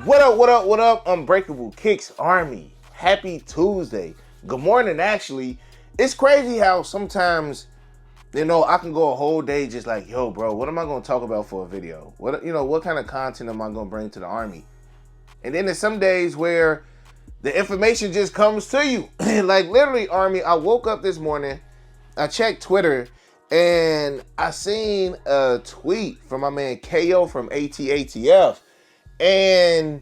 What up, what up, what up, Unbreakable Kicks Army. Happy Tuesday. Good morning, actually. It's crazy how sometimes, I can go a whole day just like, yo, bro, what am I going to talk about for a video? What kind of content am I going to bring to the Army? And then there's some days where the information just comes to you. Like, literally, Army, I woke up this morning, I checked Twitter, and I seen a tweet from my man KO from ATATF. And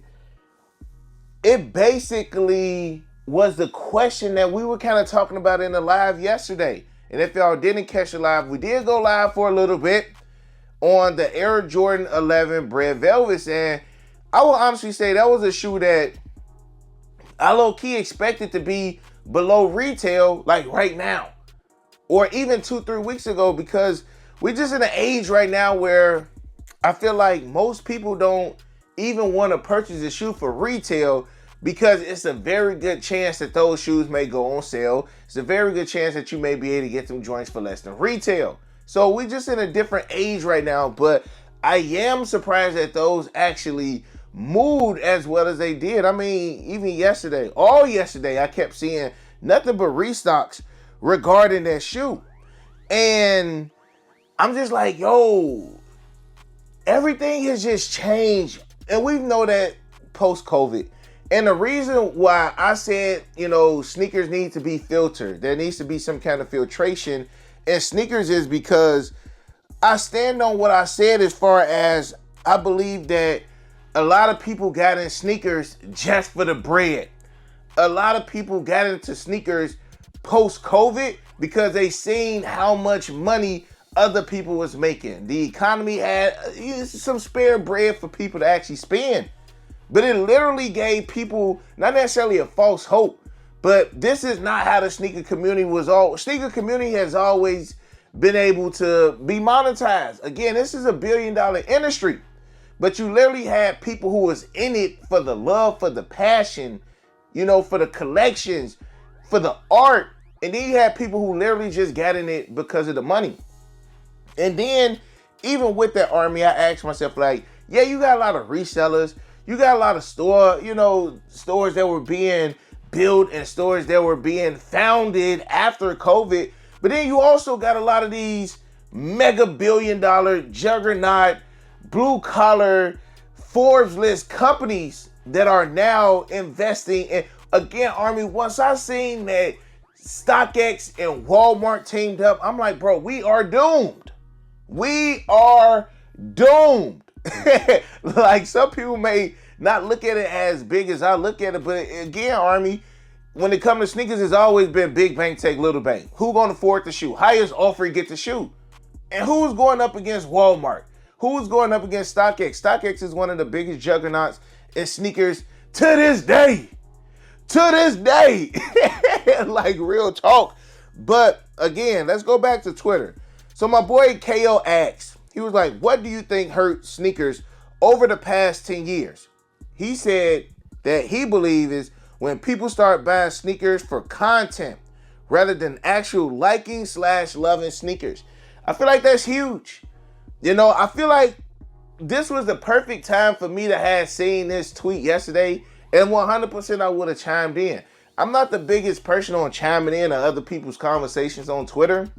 it basically was the question that we were kind of talking about in the live yesterday. And if y'all didn't catch the live, we did go live for a little bit on the Air Jordan 11 Bread Velvets. And I will honestly say that was a shoe that I low-key expected to be below retail like right now. Or even 2-3 weeks ago, because we're just in an age right now where I feel like most people don't even want to purchase a shoe for retail because it's a very good chance that those shoes may go on sale. It's a very good chance that you may be able to get them joints for less than retail. So we're just in a different age right now, but I am surprised that those actually moved as well as they did. I mean, even yesterday, all yesterday, I kept seeing nothing but restocks regarding that shoe. And I'm just like, yo, everything has just changed. And we know that post-COVID. And the reason why I said, sneakers need to be filtered, there needs to be some kind of filtration in sneakers, is because I stand on what I said as far as I believe that a lot of people got in sneakers just for the bread. A lot of people got into sneakers post-COVID because they seen how much money other people was making. The economy had some spare bread for people to actually spend. But it literally gave people not necessarily a false hope, but this is not how the sneaker community was sneaker community has always been able to be monetized. Again, this is $1 billion industry. But you literally had people who was in it for the love, for the passion, for the collections, for the art. And then you had people who literally just got in it because of the money. And then, even with that, Army, I asked myself, like, yeah, you got a lot of resellers. You got a lot of stores that were being built and stores that were being founded after COVID. But then you also got a lot of these mega billion-dollar juggernaut, blue-collar, Forbes list companies that are now investing in. Again, Army, once I seen that StockX and Walmart teamed up, I'm like, bro, we are doomed. We are doomed. Like, some people may not look at it as big as I look at it, but again, Army, when it comes to sneakers, it's always been big bank take little bank. Who gonna afford the shoe? Highest offer get the shoe. And who's going up against Walmart? Who's going up against StockX? StockX is one of the biggest juggernauts in sneakers to this day. To this day. Like, real talk. But again, let's go back to Twitter. So my boy KO asked, he was like, what do you think hurt sneakers over the past 10 years? He said that he believes is when people start buying sneakers for content rather than actual liking/loving sneakers. I feel like that's huge. I feel like this was the perfect time for me to have seen this tweet yesterday, and 100% I would have chimed in. I'm not the biggest person on chiming in on other people's conversations on Twitter.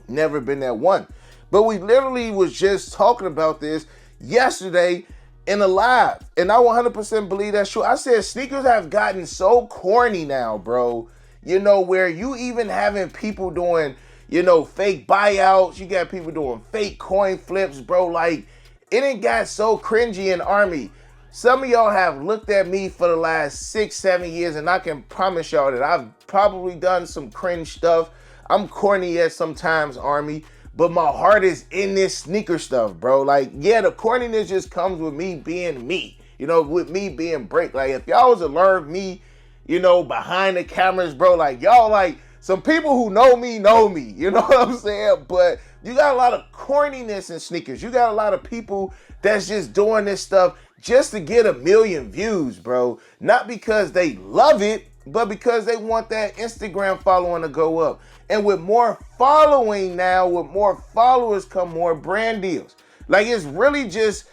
Never been that one. But we literally was just talking about this yesterday in a live. And I 100% believe that's true. I said sneakers have gotten so corny now, bro. Where you even having people doing, fake buyouts. You got people doing fake coin flips, bro. Like, it ain't got so cringy in Army. Some of y'all have looked at me for the last 6-7 years, and I can promise y'all that I've probably done some cringe stuff. I'm corny at sometimes, Army, but my heart is in this sneaker stuff, bro. Like, yeah, the corniness just comes with me being me, with me being Break. Like, if y'all was to learn me, behind the cameras, bro, like, y'all, like, some people who know me, you know what I'm saying? But you got a lot of corniness in sneakers. You got a lot of people that's just doing this stuff just to get 1 million views, bro. Not because they love it, but because they want that Instagram following to go up. And with more following now, with more followers come more brand deals. Like, it's really just,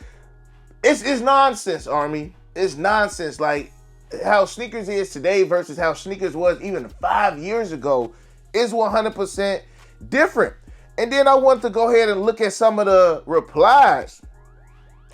it's nonsense, Army. It's nonsense. Like how sneakers is today versus how sneakers was even 5 years ago is 100% different. And then I want to go ahead and look at some of the replies.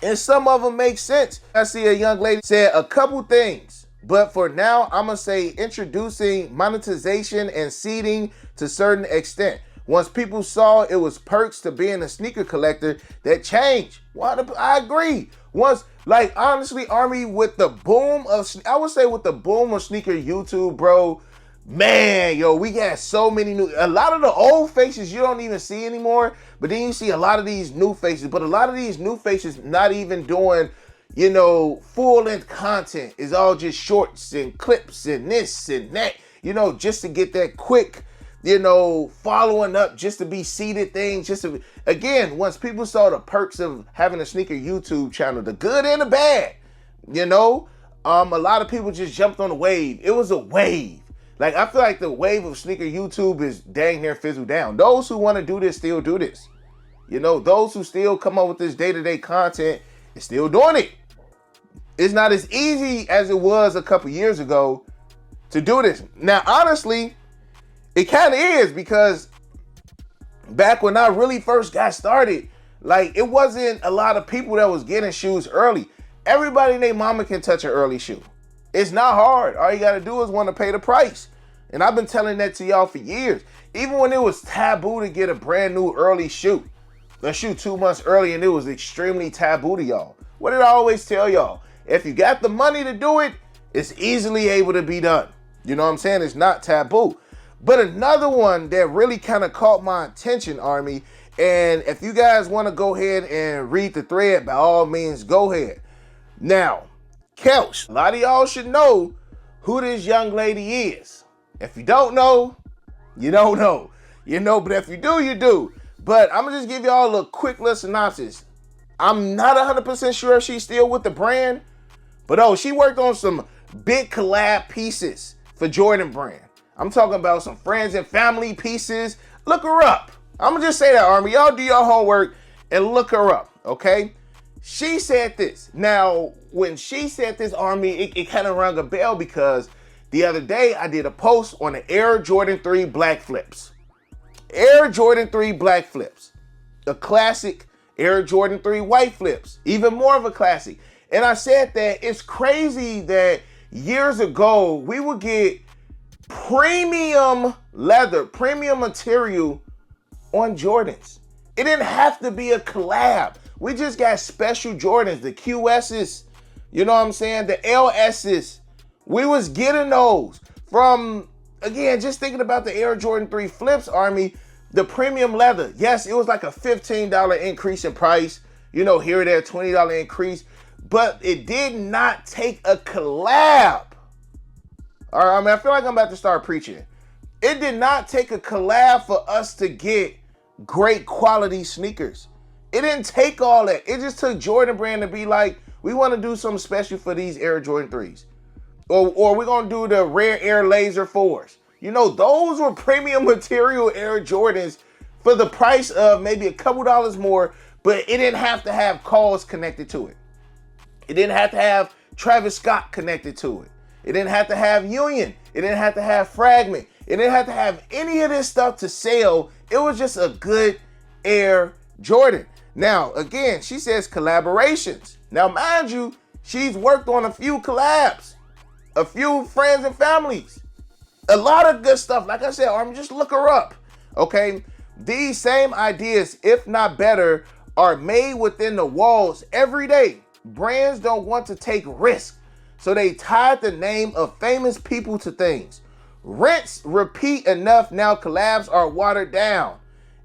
And some of them make sense. I see a young lady said a couple things, but for now, I'm going to say introducing monetization and seeding to a certain extent. Once people saw it was perks to being a sneaker collector, that changed. I agree. Once, like, honestly, Army, with the boom of, I would say with the boom of sneaker YouTube, bro, man, yo, we got so many a lot of the old faces you don't even see anymore, but then you see a lot of these new faces, but a lot of these new faces not even doing, full-length content. It's all just shorts and clips and this and that, just to get that quick, following up, just to be seeded things, again, once people saw the perks of having a sneaker YouTube channel, the good and the bad, a lot of people just jumped on the wave. It was a wave. Like, I feel like the wave of sneaker YouTube is dang near fizzled down. Those who want to do this still do this. Those who still come up with this day-to-day content is still doing it. It's not as easy as it was a couple years ago to do this. Now, honestly, it kind of is, because back when I really first got started, like, it wasn't a lot of people that was getting shoes early. Everybody and their mama can touch an early shoe. It's not hard. All you got to do is want to pay the price. And I've been telling that to y'all for years. Even when it was taboo to get a brand new early shoe, a shoe 2 months early, and it was extremely taboo to y'all. What did I always tell y'all? If you got the money to do it, it's easily able to be done. You know what I'm saying? It's not taboo. But another one that really kind of caught my attention, Army, and if you guys want to go ahead and read the thread, by all means, go ahead. Now, Kelch, a lot of y'all should know who this young lady is. If you don't know, you don't know. But if you do, you do. But I'm going to just give y'all a quick little synopsis. I'm not 100% sure if she's still with the brand, but she worked on some big collab pieces for Jordan brand. I'm talking about some friends and family pieces. Look her up. I'm going to just say that, Army. Y'all do your homework and look her up, okay? She said this. Now, when she said this, Army, it kind of rang a bell, because the other day I did a post on the Air Jordan 3 Black Flips. Air Jordan 3 Black Flips. The classic Air Jordan 3 White Flips. Even more of a classic. And I said that it's crazy that years ago we would get premium leather, premium material on Jordans. It didn't have to be a collab. We just got special Jordans, the QS's, you know what I'm saying? The LS's. We was getting those from, again, just thinking about the Air Jordan 3 Flips, Army, the premium leather. Yes, it was like a $15 increase in price, here or there, $20 increase, but it did not take a collab. All right, I feel like I'm about to start preaching. It did not take a collab for us to get great quality sneakers. It didn't take all that. It just took Jordan brand to be like, we want to do something special for these Air Jordan 3s. Or we're going to do the Rare Air Laser 4s. Those were premium material Air Jordans for the price of maybe a couple dollars more, but it didn't have to have calls connected to it. It didn't have to have Travis Scott connected to it. It didn't have to have Union. It didn't have to have Fragment. It didn't have to have any of this stuff to sell. It was just a good Air Jordan. Now, again, she says collaborations. Now, mind you, she's worked on a few collabs, a few friends and families, a lot of good stuff. Like I said, Army, just look her up, okay? These same ideas, if not better, are made within the walls every day. Brands don't want to take risks, so they tied the name of famous people to things. Rinse, repeat enough, now collabs are watered down.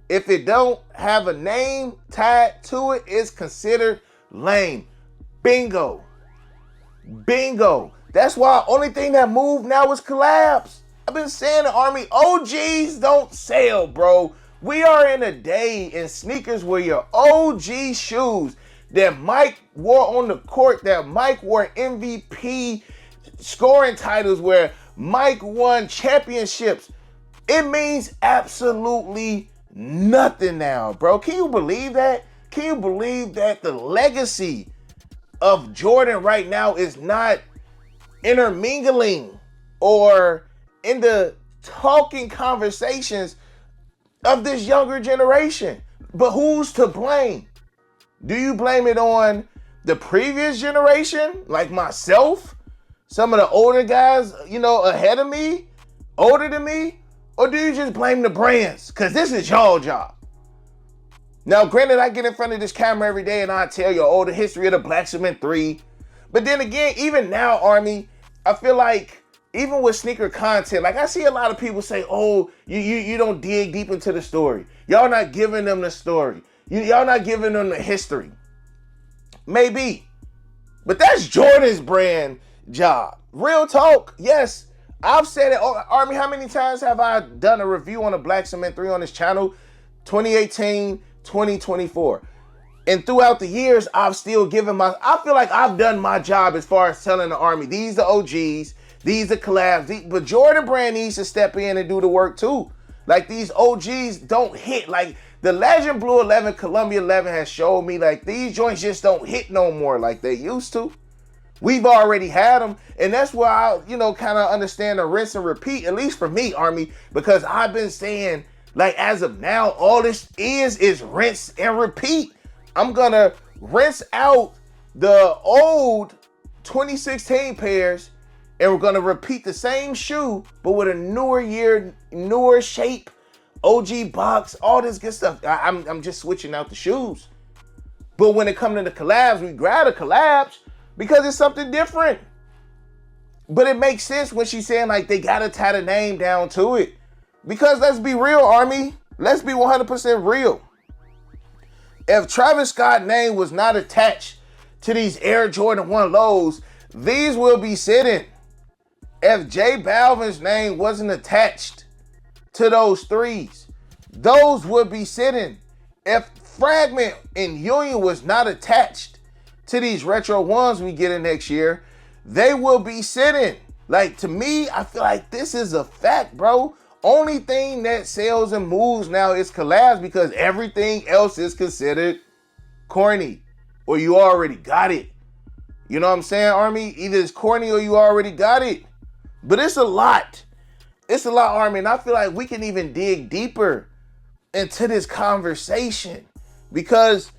If it don't have a name tied to it, it's considered lame. Bingo. Bingo. That's why only thing that moved now is collabs. I've been saying the Army, OGs don't sell, bro. We are in a day in sneakers where your OG shoes that Mike wore on the court, that Mike wore MVP scoring titles, where Mike won championships, it means absolutely nothing now, bro. Can you believe that? Can you believe that the legacy of Jordan right now is not intermingling or in the talking conversations of this younger generation. But who's to blame? Do you blame it on the previous generation, like myself, some of the older guys, ahead of me, older than me? Or do you just blame the brands? Because this is y'all job. Now, granted, I get in front of this camera every day and I tell you, the history of the Black Cement 3. But then again, even now, Army, I feel like even with sneaker content, like I see a lot of people say, oh, you don't dig deep into the story. Y'all not giving them the story. Y'all not giving them the history. Maybe. But that's Jordan's brand job. Real talk. Yes. I've said it. Army, how many times have I done a review on a Black Cement 3 on this channel? 2018, 2024. And throughout the years, I've still given I feel like I've done my job as far as telling the Army, these are OGs, these are collabs. But Jordan brand needs to step in and do the work too. Like these OGs don't hit. Like the Legend Blue 11, Columbia 11 has showed me like these joints just don't hit no more like they used to. We've already had them. And that's why I, kind of understand the rinse and repeat, at least for me, Army, because I've been saying, like, as of now, all this is rinse and repeat. I'm going to rinse out the old 2016 pairs and we're going to repeat the same shoe, but with a newer year, newer shape, OG box, all this good stuff. I'm just switching out the shoes. But when it comes to the collabs, we grab the collabs because it's something different. But it makes sense when she's saying like they got to tie the name down to it. Because let's be real, Army. Let's be 100% real. If Travis Scott's name was not attached to these Air Jordan 1 lows, these will be sitting. If J Balvin's name wasn't attached to those threes, those would be sitting. If Fragment and Union was not attached to these retro ones we get in next year, they will be sitting. Like, to me, I feel like this is a fact, bro. Only thing that sells and moves now is collabs because everything else is considered corny or you already got it. You know what I'm saying, Army? Either it's corny or you already got it. But it's a lot. It's a lot, Army. And I feel like we can even dig deeper into this conversation because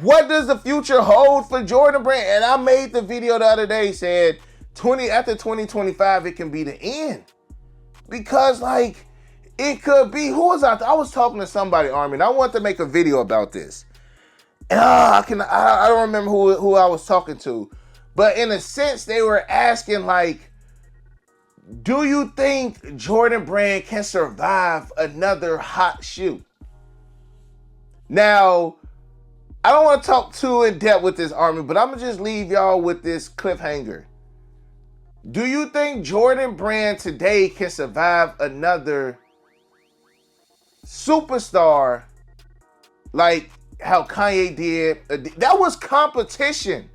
what does the future hold for Jordan Brand? And I made the video the other day said after 2025, it can be the end. Because, like, it could be, who was out there? I was talking to somebody, Army, and I wanted to make a video about this. And I don't remember who I was talking to. But in a sense, they were asking, like, do you think Jordan Brand can survive another hot shoe? Now, I don't want to talk too in depth with this, Army, but I'm going to just leave y'all with this cliffhanger. Do you think Jordan Brand today can survive another superstar like how Kanye did? That was competition.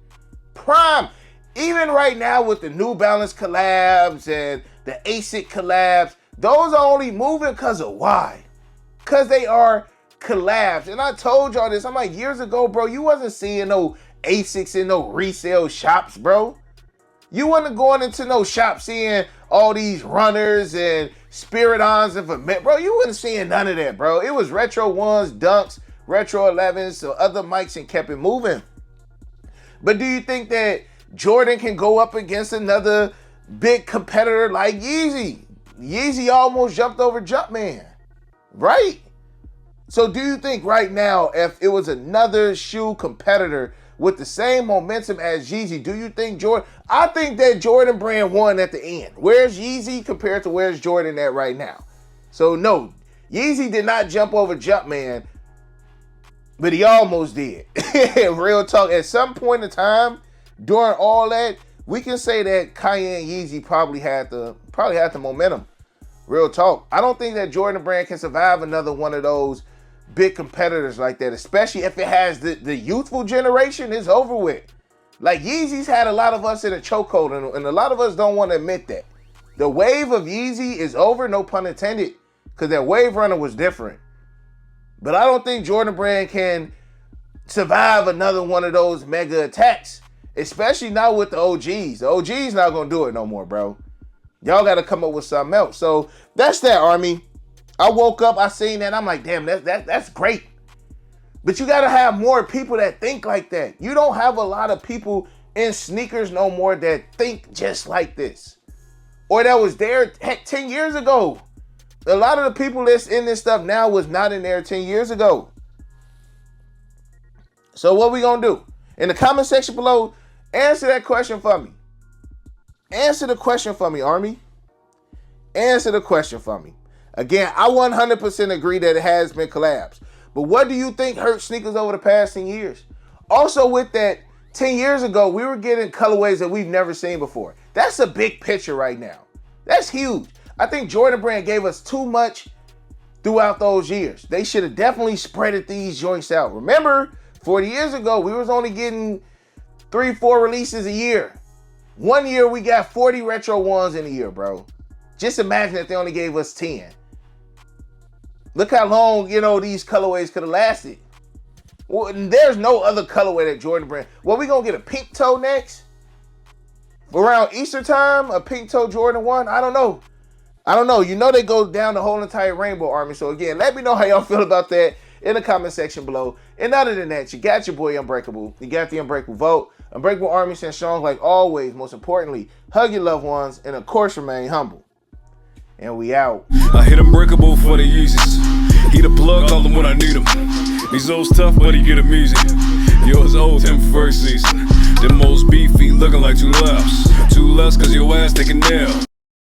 Prime. Even right now with the New Balance collabs and the ASIC collabs, those are only moving because of why? Because they are collabs. And I told y'all this, I'm like, years ago, bro, you wasn't seeing no ASICs in no resale shops, bro. You wasn't going into no shop seeing all these runners and Spirit-Ons and bro, you wasn't seeing none of that, bro. It was retro 1s, dunks, retro 11s, so other mics and kept it moving. But do you think that Jordan can go up against another big competitor like Yeezy? Yeezy almost jumped over Jumpman, right? So do you think right now, if it was another shoe competitor with the same momentum as Yeezy, do you think Jordan? I think that Jordan Brand won at the end. Where's Yeezy compared to where's Jordan at right now? So no, Yeezy did not jump over Jumpman, but he almost did. Real talk. At some point in time during all that, we can say that Kanye and Yeezy probably had the momentum. Real talk. I don't think that Jordan Brand can survive another one of those big competitors like that, especially if it has the youthful generation. Is over with. Like Yeezy's had a lot of us in a chokehold, and a lot of us don't want to admit that. The wave of Yeezy is over, no pun intended, because that wave runner was different. But I don't think Jordan Brand can survive another one of those mega attacks. Especially not with the OGs. The OGs not gonna do it no more, bro. Y'all gotta come up with something else. So that's that, Army. I woke up, I seen that, I'm like, damn, that's great. But you gotta have more people that think like that. You don't have a lot of people in sneakers no more that think just like this. Or that was there, heck, 10 years ago. A lot of the people that's in this stuff now was not in there 10 years ago. So what we gonna do? In the comment section below, answer that question for me. Answer the question for me, Army. Answer the question for me. Again, I 100% agree that it has been collapsed. But what do you think hurt sneakers over the past 10 years? Also with that, 10 years ago, we were getting colorways that we've never seen before. That's a big picture right now. That's huge. I think Jordan Brand gave us too much throughout those years. They should have definitely spreaded these joints out. Remember, 40 years ago, we was only getting 3-4 releases a year. One year, we got 40 retro ones in a year, bro. Just imagine if they only gave us 10. Look how long, these colorways could have lasted. Well, there's no other colorway that Jordan Brand. Well, we gonna get a pink toe next? Around Easter time, a pink toe Jordan 1? I don't know. They go down the whole entire rainbow, Army. So again, let me know how y'all feel about that in the comment section below. And other than that, you got your boy Unbreakable. You got the Unbreakable vote. Unbreakable Army sends strong like always. Most importantly, hug your loved ones and of course remain humble. And we out. I hit Unbreakable for the Yeezys. He the plug, call him when I need him. These old's tough, but he get him easy. Yours old him first season. The most beefy, looking like 2 laps. 2 less cause your ass taking nail.